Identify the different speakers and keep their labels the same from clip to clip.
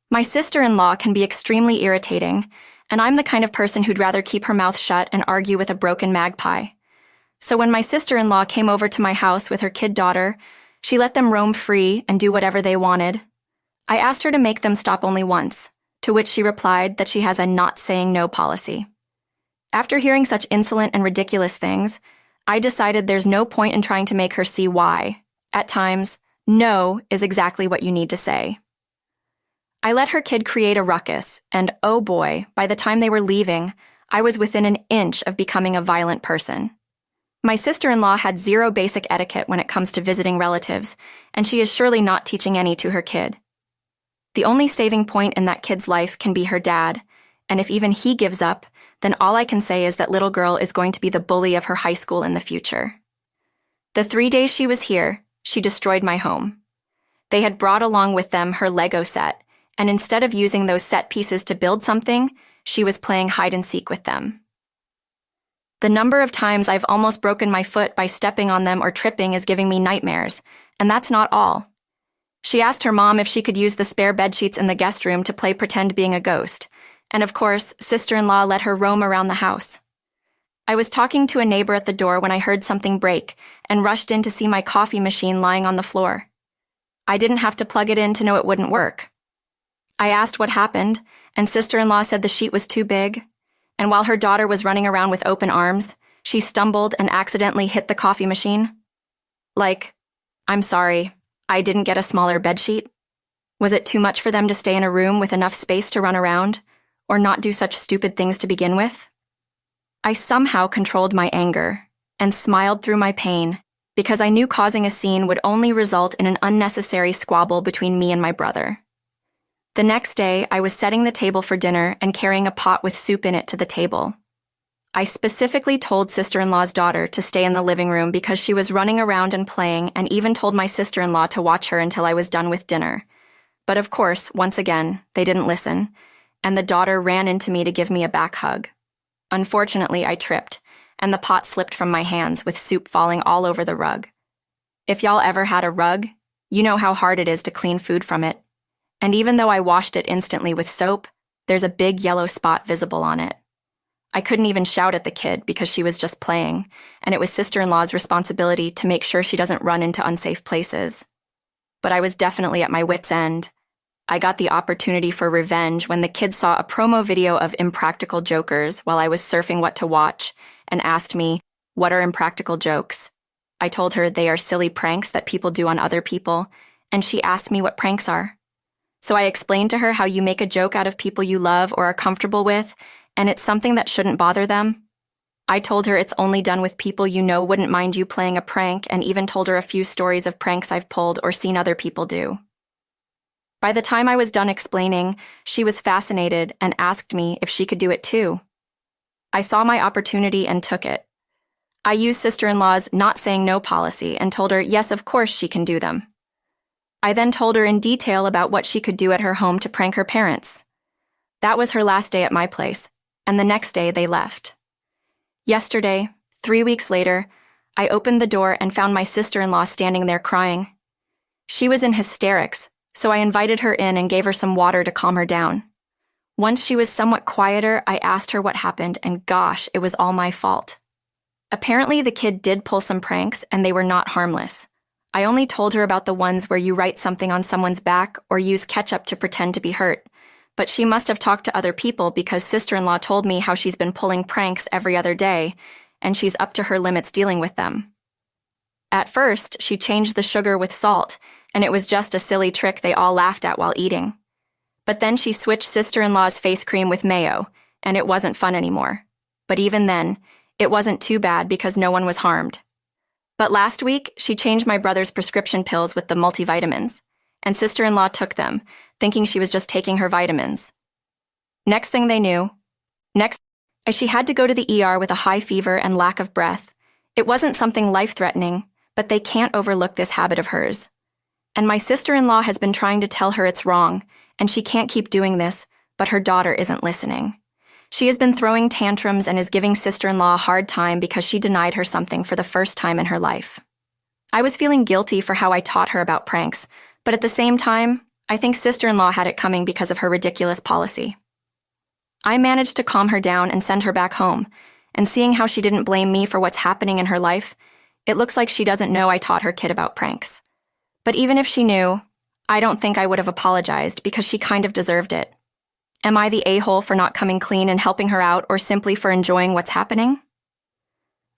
Speaker 1: My sister-in-law can be extremely irritating, and I'm the kind of person who'd rather keep her mouth shut and argue with a broken magpie. So when my sister-in-law came over to my house with her kid daughter, she let them roam free and do whatever they wanted. I asked her to make them stop only once, to which she replied that she has a not saying no policy. After hearing such insolent and ridiculous things, I decided there's no point in trying to make her see why. At times, no is exactly what you need to say. I let her kid create a ruckus, and oh boy, by the time they were leaving, I was within an inch of becoming a violent person. My sister-in-law had zero basic etiquette when it comes to visiting relatives, and she is surely not teaching any to her kid. The only saving point in that kid's life can be her dad, and if even he gives up, then all I can say is that little girl is going to be the bully of her high school in the future. The 3 days she was here, she destroyed my home. They had brought along with them her Lego set, and instead of using those set pieces to build something, she was playing hide-and-seek with them. The number of times I've almost broken my foot by stepping on them or tripping is giving me nightmares, and that's not all. She asked her mom if she could use the spare bedsheets in the guest room to play pretend being a ghost, and of course, sister-in-law let her roam around the house. I was talking to a neighbor at the door when I heard something break and rushed in to see my coffee machine lying on the floor. I didn't have to plug it in to know it wouldn't work. I asked what happened, and sister-in-law said the sheet was too big, and while her daughter was running around with open arms, she stumbled and accidentally hit the coffee machine. Like, I'm sorry, I didn't get a smaller bedsheet? Was it too much for them to stay in a room with enough space to run around, or not do such stupid things to begin with? I somehow controlled my anger and smiled through my pain because I knew causing a scene would only result in an unnecessary squabble between me and my brother. The next day, I was setting the table for dinner and carrying a pot with soup in it to the table. I specifically told sister-in-law's daughter to stay in the living room because she was running around and playing, and even told my sister-in-law to watch her until I was done with dinner. But of course, once again, they didn't listen, and the daughter ran into me to give me a back hug. Unfortunately, I tripped, and the pot slipped from my hands with soup falling all over the rug. If y'all ever had a rug, you know how hard it is to clean food from it. And even though I washed it instantly with soap, there's a big yellow spot visible on it. I couldn't even shout at the kid because she was just playing, and it was sister-in-law's responsibility to make sure she doesn't run into unsafe places. But I was definitely at my wit's end. I got the opportunity for revenge when the kid saw a promo video of Impractical Jokers while I was surfing what to watch and asked me, "What are impractical jokes?" I told her they are silly pranks that people do on other people, and she asked me what pranks are. So I explained to her how you make a joke out of people you love or are comfortable with, and it's something that shouldn't bother them. I told her it's only done with people you know wouldn't mind you playing a prank, and even told her a few stories of pranks I've pulled or seen other people do. By the time I was done explaining, she was fascinated and asked me if she could do it too. I saw my opportunity and took it. I used sister-in-law's not saying no policy and told her yes, of course she can do them. I then told her in detail about what she could do at her home to prank her parents. That was her last day at my place, and the next day they left. Yesterday, 3 weeks later, I opened the door and found my sister-in-law standing there crying. She was in hysterics, so I invited her in and gave her some water to calm her down. Once she was somewhat quieter, I asked her what happened, and gosh, it was all my fault. Apparently, the kid did pull some pranks, and they were not harmless. I only told her about the ones where you write something on someone's back or use ketchup to pretend to be hurt, but she must have talked to other people because sister-in-law told me how she's been pulling pranks every other day, and she's up to her limits dealing with them. At first, she changed the sugar with salt, and it was just a silly trick they all laughed at while eating. But then she switched sister-in-law's face cream with mayo, and it wasn't fun anymore. But even then, it wasn't too bad because no one was harmed. But last week, she changed my brother's prescription pills with the multivitamins, and sister-in-law took them, thinking she was just taking her vitamins. Next thing they knew, she had to go to the ER with a high fever and lack of breath. It wasn't something life-threatening, but they can't overlook this habit of hers. And my sister-in-law has been trying to tell her it's wrong, and she can't keep doing this, but her daughter isn't listening. She has been throwing tantrums and is giving sister-in-law a hard time because she denied her something for the first time in her life. I was feeling guilty for how I taught her about pranks, but at the same time, I think sister-in-law had it coming because of her ridiculous policy. I managed to calm her down and send her back home, and seeing how she didn't blame me for what's happening in her life, it looks like she doesn't know I taught her kid about pranks. But even if she knew, I don't think I would have apologized because she kind of deserved it. Am I the a-hole for not coming clean and helping her out, or simply for enjoying what's happening?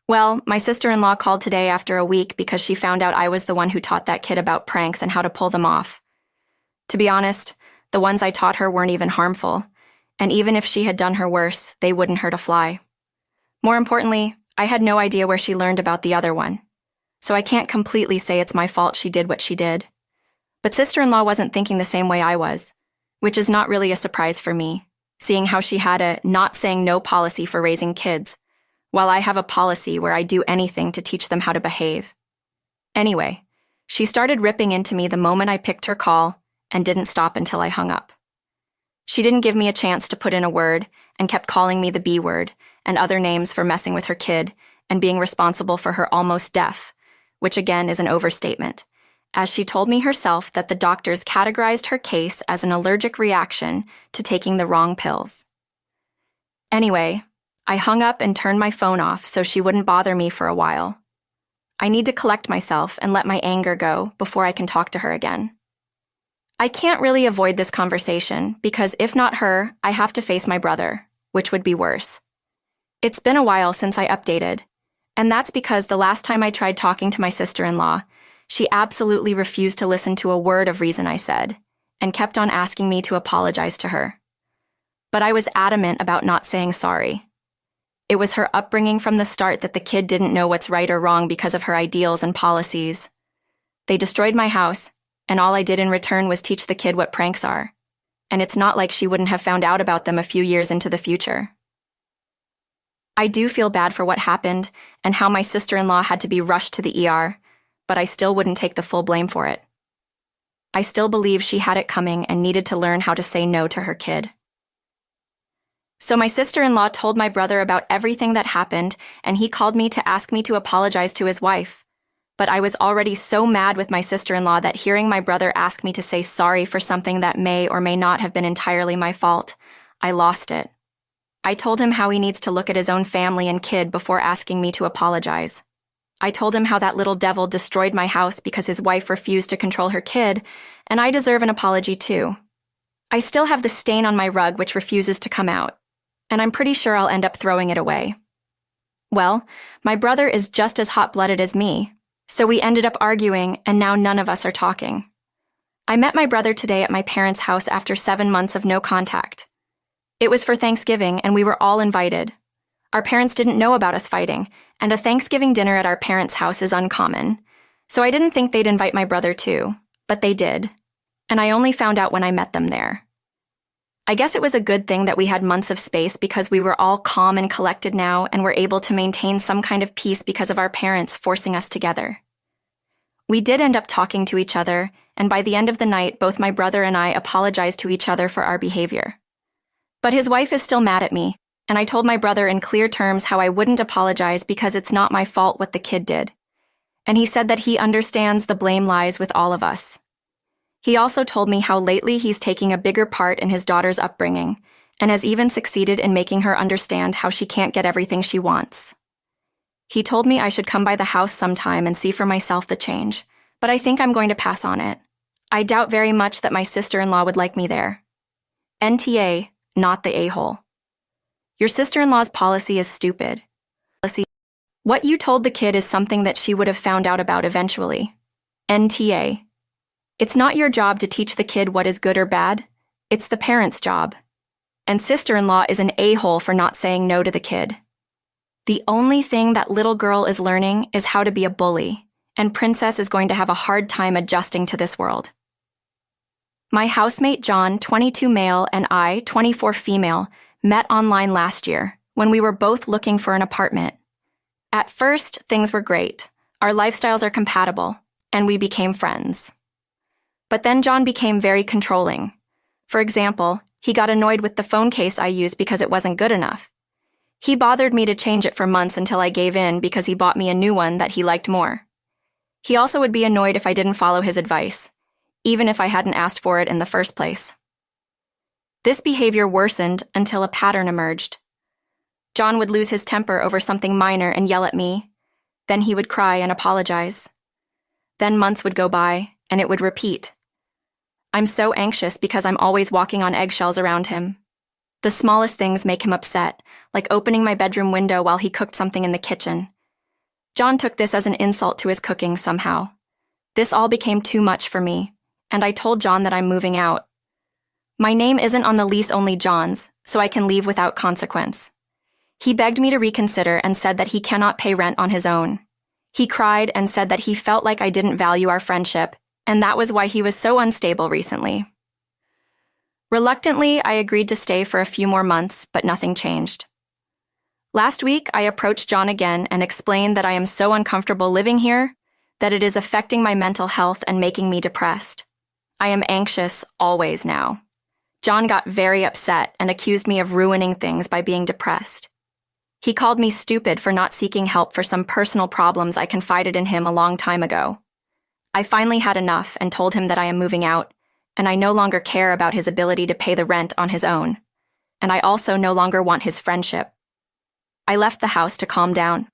Speaker 1: Well, my sister-in-law called today after a week because she found out I was the one who taught that kid about pranks and how to pull them off. To be honest, the ones I taught her weren't even harmful, and even if she had done her worse, they wouldn't hurt a fly. More importantly, I had no idea where she learned about the other one, so I can't completely say it's my fault she did what she did. But sister-in-law wasn't thinking the same way I was, which is not really a surprise for me, seeing how she had a not saying no policy for raising kids, while I have a policy where I do anything to teach them how to behave. Anyway, she started ripping into me the moment I picked her call and didn't stop until I hung up. She didn't give me a chance to put in a word and kept calling me the B word and other names for messing with her kid and being responsible for her almost death, which again is an overstatement, as she told me herself that the doctors categorized her case as an allergic reaction to taking the wrong pills. Anyway, I hung up and turned my phone off so she wouldn't bother me for a while. I need to collect myself and let my anger go before I can talk to her again. I can't really avoid this conversation because if not her, I have to face my brother, which would be worse. It's been a while since I updated, and that's because the last time I tried talking to my sister-in-law, she absolutely refused to listen to a word of reason I said, and kept on asking me to apologize to her. But I was adamant about not saying sorry. It was her upbringing from the start that the kid didn't know what's right or wrong because of her ideals and policies. They destroyed my house, and all I did in return was teach the kid what pranks are. And it's not like she wouldn't have found out about them a few years into the future. I do feel bad for what happened and how my sister-in-law had to be rushed to the ER, but I still wouldn't take the full blame for it. I still believe she had it coming and needed to learn how to say no to her kid. So my sister-in-law told my brother about everything that happened, and he called me to ask me to apologize to his wife. But I was already so mad with my sister-in-law that hearing my brother ask me to say sorry for something that may or may not have been entirely my fault, I lost it. I told him how he needs to look at his own family and kid before asking me to apologize. I told him how that little devil destroyed my house because his wife refused to control her kid, and I deserve an apology too. I still have the stain on my rug which refuses to come out, and I'm pretty sure I'll end up throwing it away. Well, my brother is just as hot-blooded as me, so we ended up arguing, and now none of us are talking. I met my brother today at my parents' house after 7 months of no contact. It was for Thanksgiving, and we were all invited. Our parents didn't know about us fighting, and a Thanksgiving dinner at our parents' house is uncommon, so I didn't think they'd invite my brother too, but they did, and I only found out when I met them there. I guess it was a good thing that we had months of space because we were all calm and collected now and were able to maintain some kind of peace because of our parents forcing us together. We did end up talking to each other, and by the end of the night, both my brother and I apologized to each other for our behavior. But his wife is still mad at me, and I told my brother in clear terms how I wouldn't apologize because it's not my fault what the kid did. And he said that he understands the blame lies with all of us. He also told me how lately he's taking a bigger part in his daughter's upbringing, and has even succeeded in making her understand how she can't get everything she wants. He told me I should come by the house sometime and see for myself the change, but I think I'm going to pass on it. I doubt very much that my sister-in-law would like me there. NTA, not the a-hole. Your sister-in-law's policy is stupid. What you told the kid is something that she would have found out about eventually. NTA. It's not your job to teach the kid what is good or bad. It's the parent's job. And sister-in-law is an a-hole for not saying no to the kid. The only thing that little girl is learning is how to be a bully, and Princess is going to have a hard time adjusting to this world. My housemate John, 22 male, and I, 24 female, met online last year when we were both looking for an apartment. At first, things were great. Our lifestyles are compatible, and we became friends. But then John became very controlling. For example, he got annoyed with the phone case I used because it wasn't good enough. He bothered me to change it for months until I gave in because he bought me a new one that he liked more. He also would be annoyed if I didn't follow his advice, even if I hadn't asked for it in the first place. This behavior worsened until a pattern emerged. John would lose his temper over something minor and yell at me. Then he would cry and apologize. Then months would go by, and it would repeat. I'm so anxious because I'm always walking on eggshells around him. The smallest things make him upset, like opening my bedroom window while he cooked something in the kitchen. John took this as an insult to his cooking somehow. This all became too much for me, and I told John that I'm moving out. My name isn't on the lease, only John's, so I can leave without consequence. He begged me to reconsider and said that he cannot pay rent on his own. He cried and said that he felt like I didn't value our friendship, and that was why he was so unstable recently. Reluctantly, I agreed to stay for a few more months, but nothing changed. Last week, I approached John again and explained that I am so uncomfortable living here that it is affecting my mental health and making me depressed. I am anxious always now. John got very upset and accused me of ruining things by being depressed. He called me stupid for not seeking help for some personal problems I confided in him a long time ago. I finally had enough and told him that I am moving out, and I no longer care about his ability to pay the rent on his own, and I also no longer want his friendship. I left the house to calm down.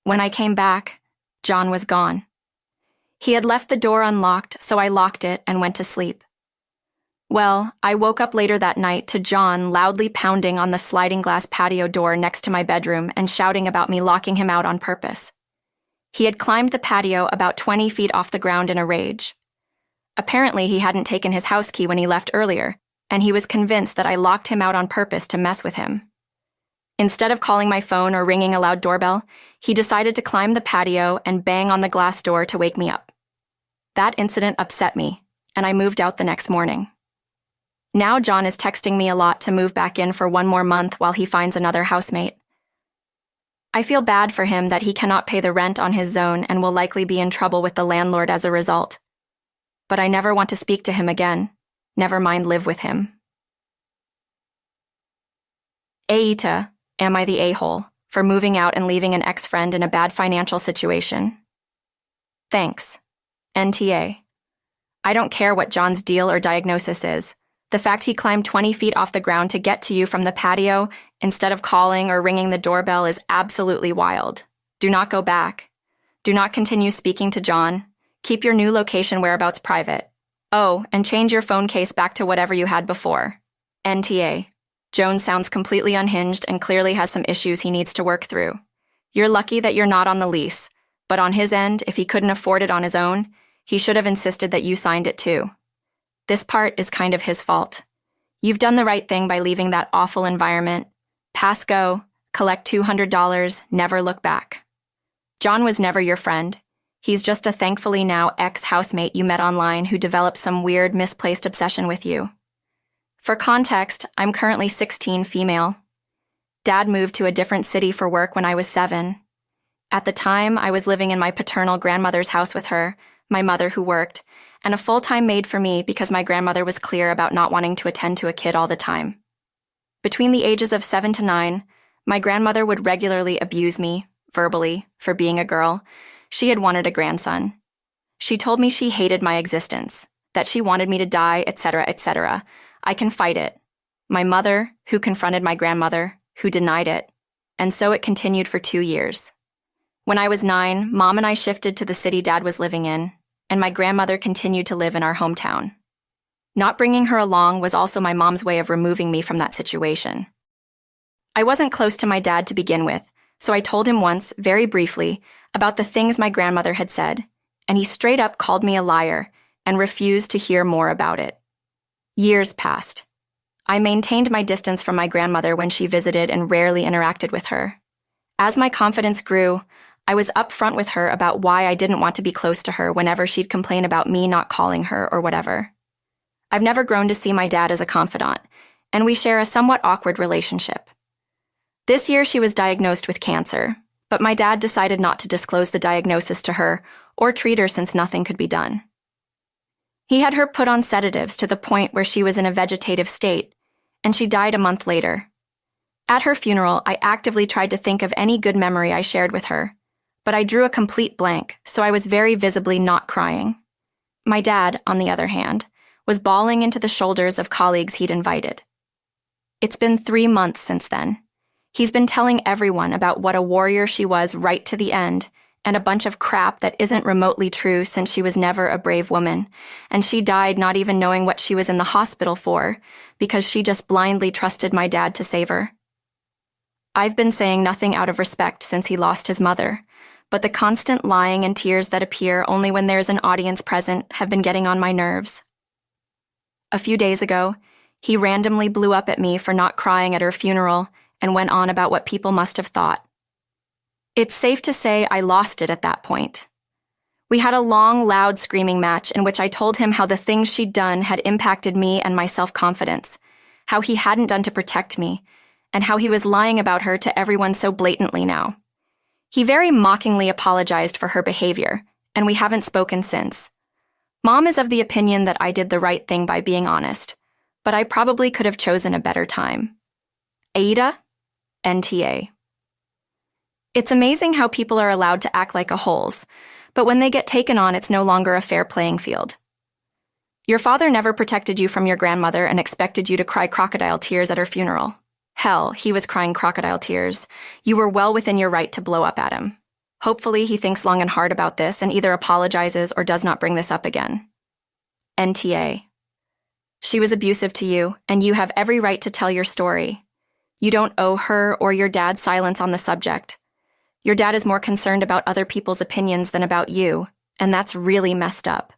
Speaker 1: When I came back, John was gone. He had left the door unlocked, so I locked it and went to sleep. Well, I woke up later that night to John loudly pounding on the sliding glass patio door next to my bedroom and shouting about me locking him out on purpose. He had climbed the patio about 20 feet off the ground in a rage. Apparently, he hadn't taken his house key when he left earlier, and he was convinced that I locked him out on purpose to mess with him. Instead of calling my phone or ringing a loud doorbell, he decided to climb the patio and bang on the glass door to wake me up. That incident upset me, and I moved out the next morning. Now John is texting me a lot to move back in for one more month while he finds another housemate. I feel bad for him that he cannot pay the rent on his zone and will likely be in trouble with the landlord as a result. But I never want to speak to him again, never mind live with him. Aita, am I the a-hole for moving out and leaving an ex-friend in a bad financial situation? Thanks. NTA. I don't care what John's deal or diagnosis is. The fact he climbed 20 feet off the ground to get to you from the patio instead of calling or ringing the doorbell is absolutely wild. Do not go back. Do not continue speaking to John. Keep your new location whereabouts private. Oh, and change your phone case back to whatever you had before. NTA. Jones sounds completely unhinged and clearly has some issues he needs to work through. You're lucky that you're not on the lease, but on his end, if he couldn't afford it on his own, he should have insisted that you signed it too. This part is kind of his fault. You've done the right thing by leaving that awful environment. Pass go, collect $200, never look back. John was never your friend. He's just a thankfully now ex-housemate you met online who developed some weird, misplaced obsession with you. For context, I'm currently 16, female. Dad moved to a different city for work when I was 7. At the time, I was living in my paternal grandmother's house with her, my mother who worked, and a full-time maid for me because my grandmother was clear about not wanting to attend to a kid all the time. Between the ages of 7 to 9, my grandmother would regularly abuse me, verbally, for being a girl. She had wanted a grandson. She told me she hated my existence, that she wanted me to die, etc., etc. I can fight it. My mother, who confronted my grandmother, who denied it, and so it continued for 2 years. When I was 9, Mom and I shifted to the city Dad was living in, and my grandmother continued to live in our hometown. Not bringing her along was also my mom's way of removing me from that situation. I wasn't close to my dad to begin with, so I told him once, very briefly, about the things my grandmother had said, and he straight up called me a liar and refused to hear more about it. Years passed. I maintained my distance from my grandmother when she visited and rarely interacted with her. As my confidence grew, I was upfront with her about why I didn't want to be close to her whenever she'd complain about me not calling her or whatever. I've never grown to see my dad as a confidant, and we share a somewhat awkward relationship. This year she was diagnosed with cancer, but my dad decided not to disclose the diagnosis to her or treat her since nothing could be done. He had her put on sedatives to the point where she was in a vegetative state, and she died a month later. At her funeral, I actively tried to think of any good memory I shared with her, but I drew a complete blank, so I was very visibly not crying. My dad, on the other hand, was bawling into the shoulders of colleagues he'd invited. It's been 3 months since then. He's been telling everyone about what a warrior she was right to the end, and a bunch of crap that isn't remotely true since she was never a brave woman, and she died not even knowing what she was in the hospital for, because she just blindly trusted my dad to save her. I've been saying nothing out of respect since he lost his mother, but the constant lying and tears that appear only when there's an audience present have been getting on my nerves. A few days ago, he randomly blew up at me for not crying at her funeral and went on about what people must have thought. It's safe to say I lost it at that point. We had a long, loud screaming match in which I told him how the things she'd done had impacted me and my self-confidence, how he hadn't done to protect me, and how he was lying about her to everyone so blatantly now. He very mockingly apologized for her behavior, and we haven't spoken since. Mom is of the opinion that I did the right thing by being honest, but I probably could have chosen a better time. Ada, NTA. It's amazing how people are allowed to act like a-holes, but when they get taken on, it's no longer a fair playing field. Your father never protected you from your grandmother and expected you to cry crocodile tears at her funeral. Hell, he was crying crocodile tears. You were well within your right to blow up at him. Hopefully he thinks long and hard about this and either apologizes or does not bring this up again. NTA. She was abusive to you, and you have every right to tell your story. You don't owe her or your dad silence on the subject. Your dad is more concerned about other people's opinions than about you, and that's really messed up.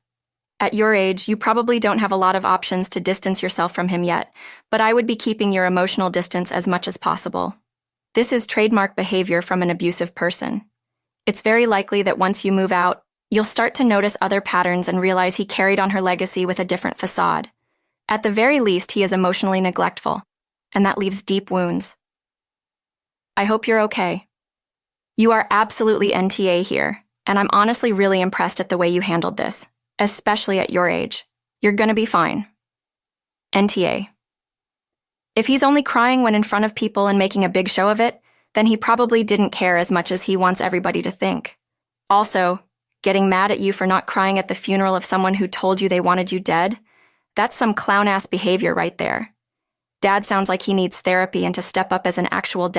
Speaker 1: At your age, you probably don't have a lot of options to distance yourself from him yet, but I would be keeping your emotional distance as much as possible. This is trademark behavior from an abusive person. It's very likely that once you move out, you'll start to notice other patterns and realize he carried on her legacy with a different facade. At the very least, he is emotionally neglectful, and that leaves deep wounds. I hope you're okay. You are absolutely NTA here, and I'm honestly really impressed at the way you handled this, especially at your age. You're gonna be fine. NTA. If he's only crying when in front of people and making a big show of it, then he probably didn't care as much as he wants everybody to think. Also, getting mad at you for not crying at the funeral of someone who told you they wanted you dead, that's some clown-ass behavior right there. Dad sounds like he needs therapy and to step up as an actual dad.